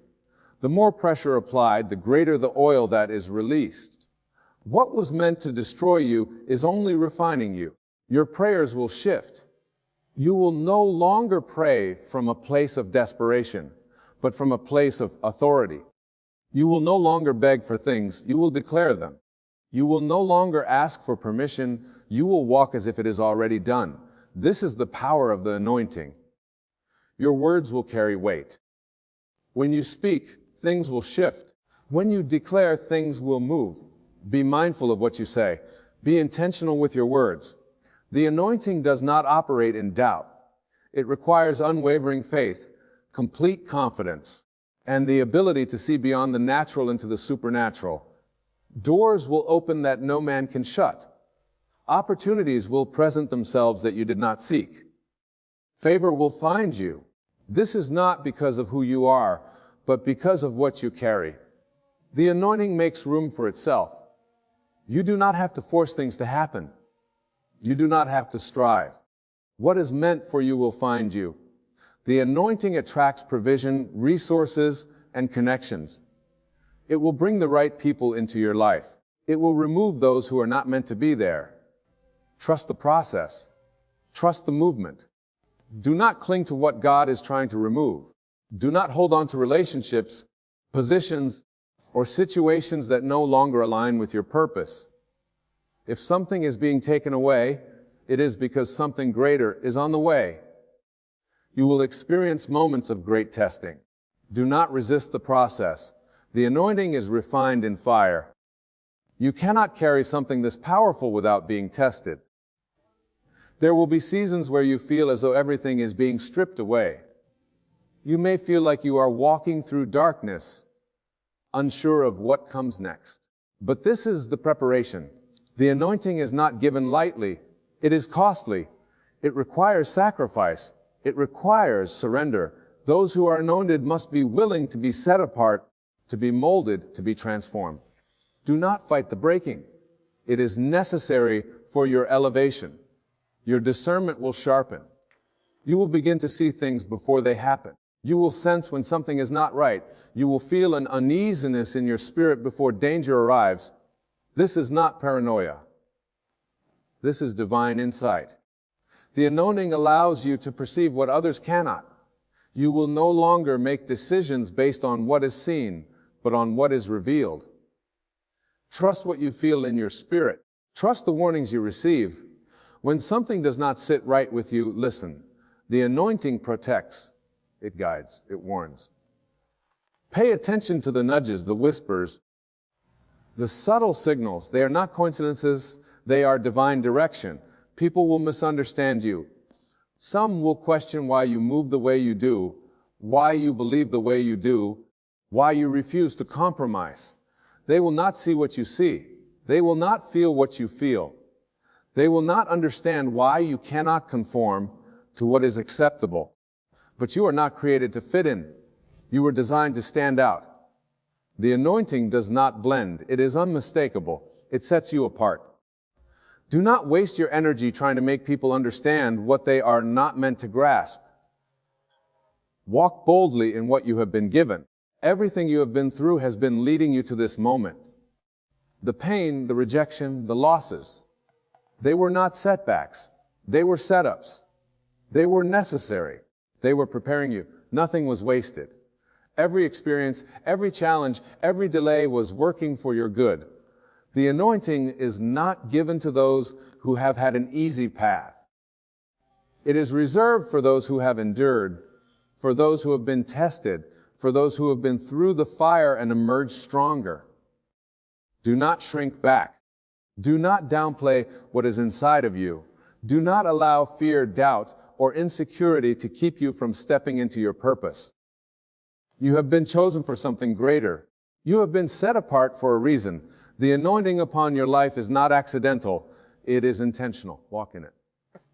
The more pressure applied, the greater the oil that is released. What was meant to destroy you is only refining you. Your prayers will shift. You will no longer pray from a place of desperation, but from a place of authority. You will no longer beg for things, you will declare them. You will no longer ask for permission, you will walk as if it is already done. This is the power of the anointing. Your words will carry weight. When you speak, things will shift. When you declare, things will move. Be mindful of what you say. Be intentional with your words. The anointing does not operate in doubt. It requires unwavering faith, complete confidence, and the ability to see beyond the natural into the supernatural. Doors will open that no man can shut. Opportunities will present themselves that you did not seek. Favor will find you. This is not because of who you are, but because of what you carry. The anointing makes room for itself. You do not have to force things to happen. You do not have to strive. What is meant for you will find you. The anointing attracts provision, resources, and connections. It will bring the right people into your life. It will remove those who are not meant to be there. Trust the process. Trust the movement. Do not cling to what God is trying to remove. Do not hold on to relationships, positions, or situations that no longer align with your purpose. If something is being taken away, it is because something greater is on the way. You will experience moments of great testing. Do not resist the process. The anointing is refined in fire. You cannot carry something this powerful without being tested. There will be seasons where you feel as though everything is being stripped away. You may feel like you are walking through darkness, unsure of what comes next. But this is the preparation. The anointing is not given lightly. It is costly. It requires sacrifice. It requires surrender. Those who are anointed must be willing to be set apart, to be molded, to be transformed. Do not fight the breaking. It is necessary for your elevation. Your discernment will sharpen. You will begin to see things before they happen. You will sense when something is not right. You will feel an uneasiness in your spirit before danger arrives. This is not paranoia. This is divine insight. The anointing allows you to perceive what others cannot. You will no longer make decisions based on what is seen, but on what is revealed. Trust what you feel in your spirit. Trust the warnings you receive. When something does not sit right with you, listen. The anointing protects. It guides. It warns. Pay attention to the nudges, the whispers, the subtle signals. They are not coincidences. They are divine direction. People will misunderstand you. Some will question why you move the way you do, why you believe the way you do, why you refuse to compromise. They will not see what you see. They will not feel what you feel. They will not understand why you cannot conform to what is acceptable. But you are not created to fit in. You were designed to stand out. The anointing does not blend. It is unmistakable. It sets you apart. Do not waste your energy trying to make people understand what they are not meant to grasp. Walk boldly in what you have been given. Everything you have been through has been leading you to this moment. The pain, the rejection, the losses, they were not setbacks. They were setups. They were necessary. They were preparing you. Nothing was wasted. Every experience, every challenge, every delay was working for your good. The anointing is not given to those who have had an easy path. It is reserved for those who have endured, for those who have been tested, for those who have been through the fire and emerged stronger. Do not shrink back. Do not downplay what is inside of you. Do not allow fear, doubt, or insecurity to keep you from stepping into your purpose. You have been chosen for something greater. You have been set apart for a reason. The anointing upon your life is not accidental. It is intentional. Walk in it.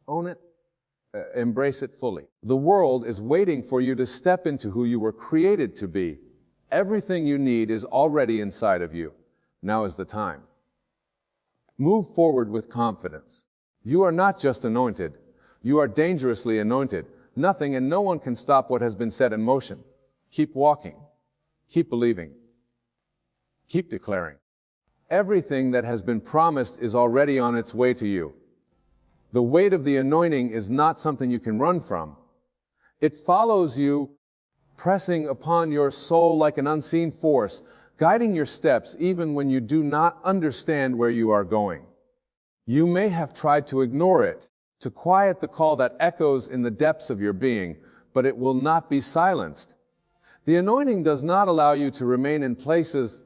Own it. Embrace it fully. The world is waiting for you to step into who you were created to be. Everything you need is already inside of you. Now is the time. Move forward with confidence. You are not just anointed. You are dangerously anointed. Nothing and no one can stop what has been set in motion. Keep walking. Keep believing. Keep declaring. Everything that has been promised is already on its way to you. The weight of the anointing is not something you can run from. It follows you, pressing upon your soul like an unseen force, guiding your steps even when you do not understand where you are going. You may have tried to ignore it, to quiet the call that echoes in the depths of your being, but it will not be silenced. The anointing does not allow you to remain in places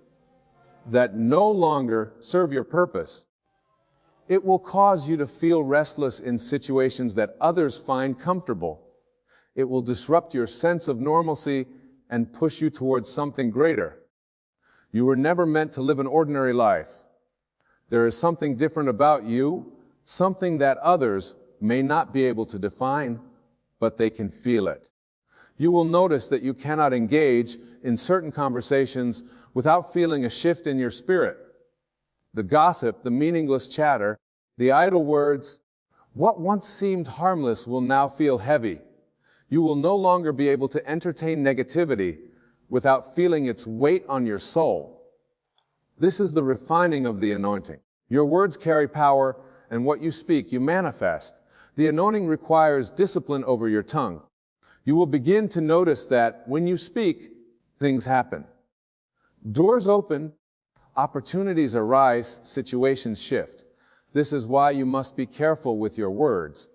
that no longer serve your purpose. It will cause you to feel restless in situations that others find comfortable. It will disrupt your sense of normalcy and push you towards something greater. You were never meant to live an ordinary life. There is something different about you, something that others may not be able to define, but they can feel it. You will notice that you cannot engage in certain conversations without feeling a shift in your spirit. The gossip, the meaningless chatter, the idle words, what once seemed harmless will now feel heavy. You will no longer be able to entertain negativity without feeling its weight on your soul. This is the refining of the anointing. Your words carry power, and what you speak, you manifest. The anointing requires discipline over your tongue. You will begin to notice that when you speak, things happen. Doors open, opportunities arise, situations shift. This is why you must be careful with your words.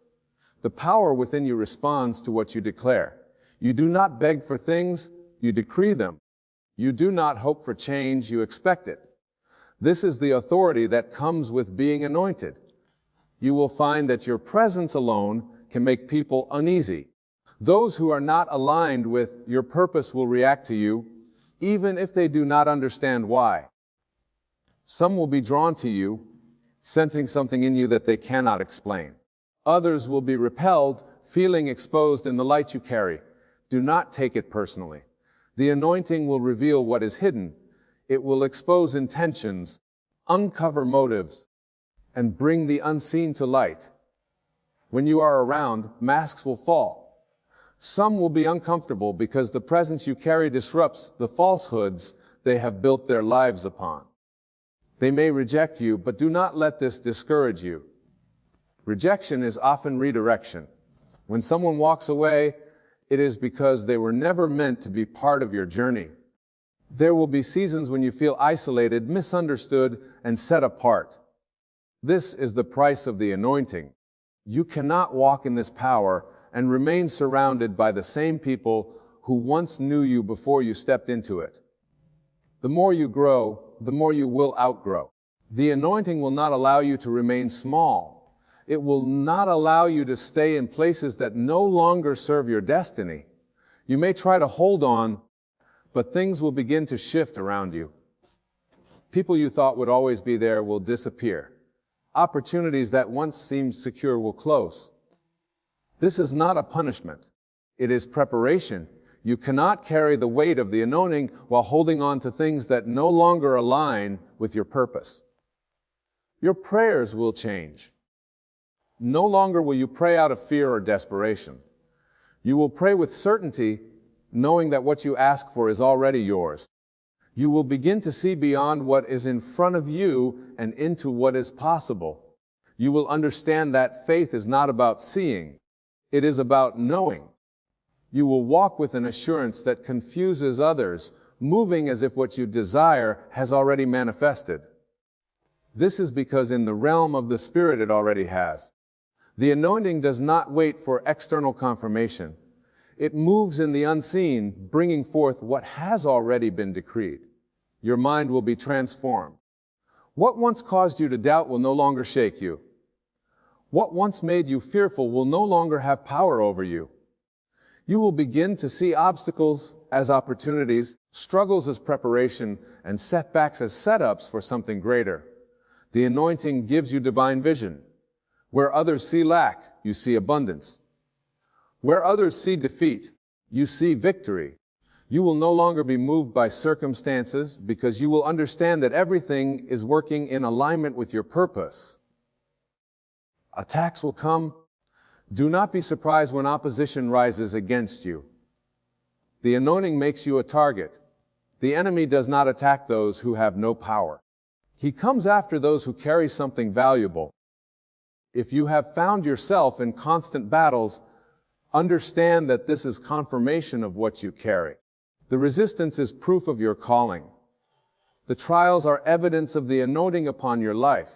The power within you responds to what you declare. You do not beg for things, you decree them. You do not hope for change, you expect it. This is the authority that comes with being anointed. You will find that your presence alone can make people uneasy. Those who are not aligned with your purpose will react to you, even if they do not understand why. Some will be drawn to you, sensing something in you that they cannot explain. Others will be repelled, feeling exposed in the light you carry. Do not take it personally. The anointing will reveal what is hidden. It will expose intentions, uncover motives, and bring the unseen to light. When you are around, masks will fall. Some will be uncomfortable because the presence you carry disrupts the falsehoods they have built their lives upon. They may reject you, but do not let this discourage you. Rejection is often redirection. When someone walks away, it is because they were never meant to be part of your journey. There will be seasons when you feel isolated, misunderstood, and set apart. This is the price of the anointing. You cannot walk in this power and remain surrounded by the same people who once knew you before you stepped into it. The more you grow, the more you will outgrow. The anointing will not allow you to remain small. It will not allow you to stay in places that no longer serve your destiny. You may try to hold on, but things will begin to shift around you. People you thought would always be there will disappear. Opportunities that once seemed secure will close. This is not a punishment. It is preparation. You cannot carry the weight of the anointing while holding on to things that no longer align with your purpose. Your prayers will change. No longer will you pray out of fear or desperation. You will pray with certainty, knowing that what you ask for is already yours. You will begin to see beyond what is in front of you and into what is possible. You will understand that faith is not about seeing. It is about knowing. You will walk with an assurance that confuses others, moving as if what you desire has already manifested. This is because in the realm of the Spirit it already has. The anointing does not wait for external confirmation. It moves in the unseen, bringing forth what has already been decreed. Your mind will be transformed. What once caused you to doubt will no longer shake you. What once made you fearful will no longer have power over you. You will begin to see obstacles as opportunities, struggles as preparation, and setbacks as setups for something greater. The anointing gives you divine vision. Where others see lack, you see abundance. Where others see defeat, you see victory. You will no longer be moved by circumstances because you will understand that everything is working in alignment with your purpose. Attacks will come. Do not be surprised when opposition rises against you. The anointing makes you a target. The enemy does not attack those who have no power. He comes after those who carry something valuable. If you have found yourself in constant battles, understand that this is confirmation of what you carry. The resistance is proof of your calling. The trials are evidence of the anointing upon your life.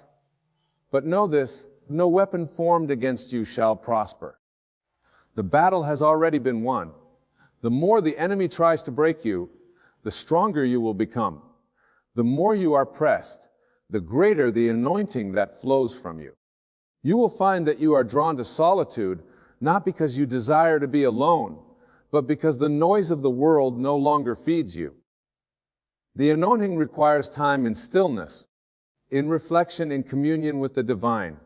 But know this, no weapon formed against you shall prosper. The battle has already been won. The more the enemy tries to break you, the stronger you will become. The more you are pressed, the greater the anointing that flows from you. You will find that you are drawn to solitude, not because you desire to be alone, but because the noise of the world no longer feeds you. The anointing requires time in stillness, in reflection, in communion with the divine.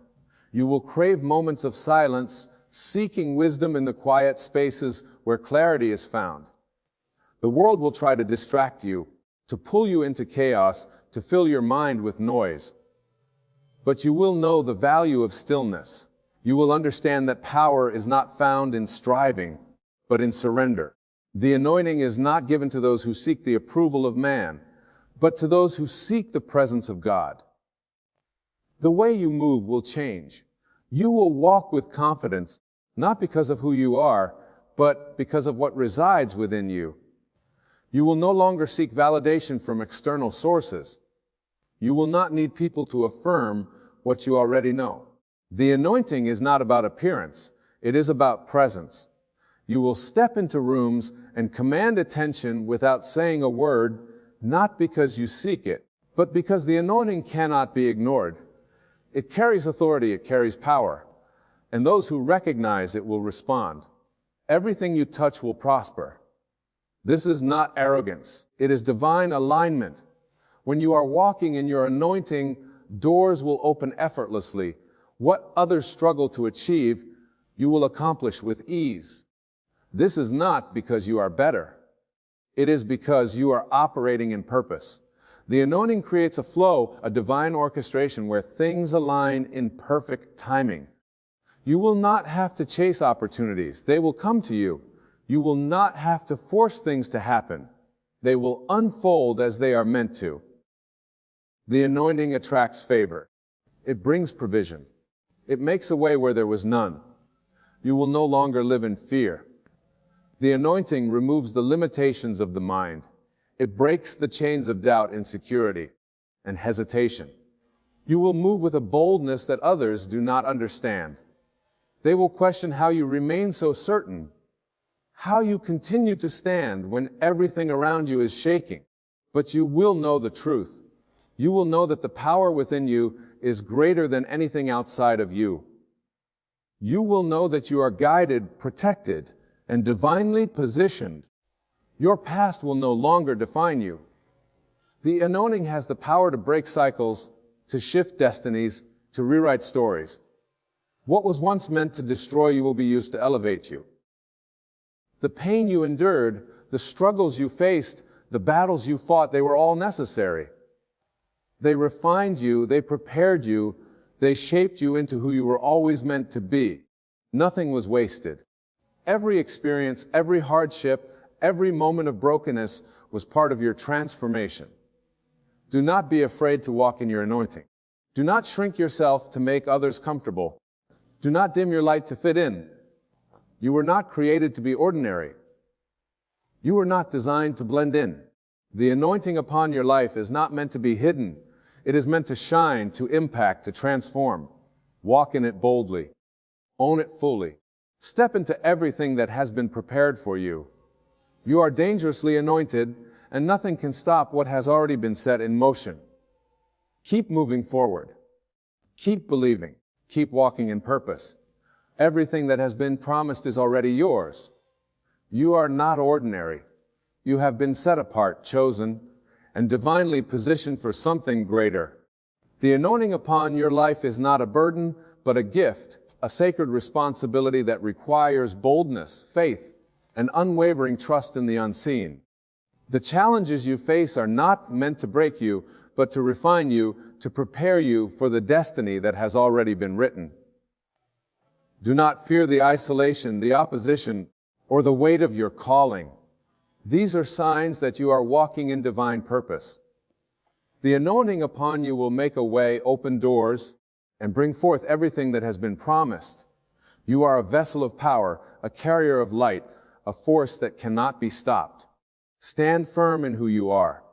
You will crave moments of silence, seeking wisdom in the quiet spaces where clarity is found. The world will try to distract you, to pull you into chaos, to fill your mind with noise. But you will know the value of stillness. You will understand that power is not found in striving, but in surrender. The anointing is not given to those who seek the approval of man, but to those who seek the presence of God. The way you move will change. You will walk with confidence, not because of who you are, but because of what resides within you. You will no longer seek validation from external sources. You will not need people to affirm what you already know. The anointing is not about appearance. It is about presence. You will step into rooms and command attention without saying a word, not because you seek it, but because the anointing cannot be ignored. It carries authority, it carries power, and those who recognize it will respond. Everything you touch will prosper. This is not arrogance. It is divine alignment. When you are walking in your anointing, doors will open effortlessly. What others struggle to achieve, you will accomplish with ease. This is not because you are better. It is because you are operating in purpose. The anointing creates a flow, a divine orchestration where things align in perfect timing. You will not have to chase opportunities. They will come to you. You will not have to force things to happen. They will unfold as they are meant to. The anointing attracts favor. It brings provision. It makes a way where there was none. You will no longer live in fear. The anointing removes the limitations of the mind. It breaks the chains of doubt, insecurity, and hesitation. You will move with a boldness that others do not understand. They will question how you remain so certain, how you continue to stand when everything around you is shaking. But you will know the truth. You will know that the power within you is greater than anything outside of you. You will know that you are guided, protected, and divinely positioned. Your past will no longer define you. The anointing has the power to break cycles, to shift destinies, to rewrite stories. What was once meant to destroy you will be used to elevate you. The pain you endured, the struggles you faced, the battles you fought, they were all necessary. They refined you, they prepared you, they shaped you into who you were always meant to be. Nothing was wasted. Every experience, every hardship, every moment of brokenness was part of your transformation. Do not be afraid to walk in your anointing. Do not shrink yourself to make others comfortable. Do not dim your light to fit in. You were not created to be ordinary. You were not designed to blend in. The anointing upon your life is not meant to be hidden. It is meant to shine, to impact, to transform. Walk in it boldly. Own it fully. Step into everything that has been prepared for you. You are dangerously anointed, and nothing can stop what has already been set in motion. Keep moving forward. Keep believing. Keep walking in purpose. Everything that has been promised is already yours. You are not ordinary. You have been set apart, chosen, and divinely positioned for something greater. The anointing upon your life is not a burden, but a gift, a sacred responsibility that requires boldness, faith, and unwavering trust in the unseen. The challenges you face are not meant to break you, but to refine you, to prepare you for the destiny that has already been written. Do not fear the isolation, the opposition, or the weight of your calling. These are signs that you are walking in divine purpose. The anointing upon you will make a way, open doors, and bring forth everything that has been promised. You are a vessel of power, a carrier of light, a force that cannot be stopped. Stand firm in who you are.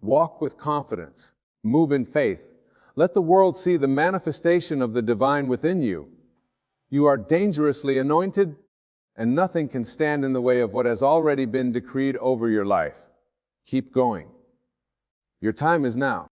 Walk with confidence. Move in faith. Let the world see the manifestation of the divine within you. You are dangerously anointed, and nothing can stand in the way of what has already been decreed over your life. Keep going. Your time is now.